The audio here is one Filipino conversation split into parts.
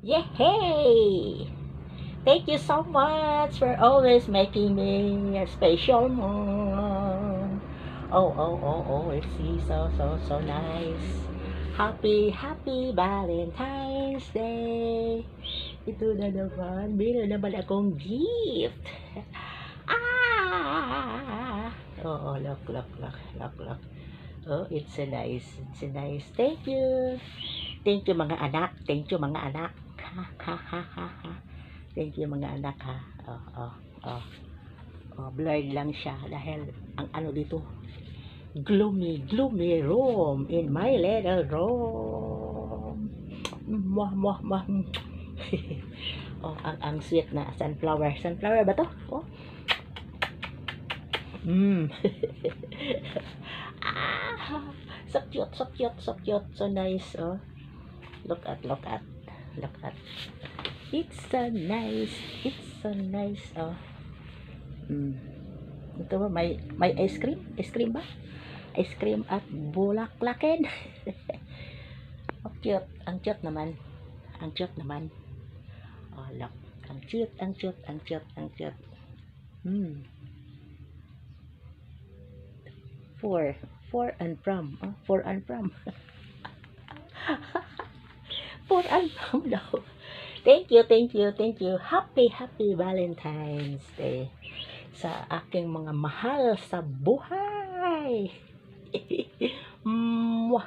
Yay! Thank you so much for always making me a special mom. It's so nice. Happy Valentine's Day. Ito na naman, meron naman akong gift. Ah! Look. Oh, it's a nice. Thank you. Thank you mga anak. Thank you mga anak. Ha. Thank you mga anak ha. Oh, oh, oh. Blurred lang siya dahil ang ano dito, gloomy room in my little room. Mwah. Ang sweet na sunflower. Sunflower ba to? Oh. ah, so cute, so nice. Oh, look at. It's so nice. Oh. Ito ba may ice cream? Ice cream ba? Ice cream at bulaklakin. Oh, cute. Ang cute naman. Oh, look. Ang cute. Hmm. For and from. Oh, for and from. For and from daw. Thank you. Happy Valentine's Day sa aking mga mahal sa buhay. Mwah,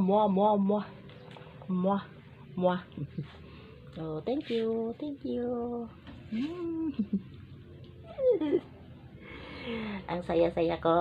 mwah, mwah. Oh, thank you. Mm. Ang saya-saya ko.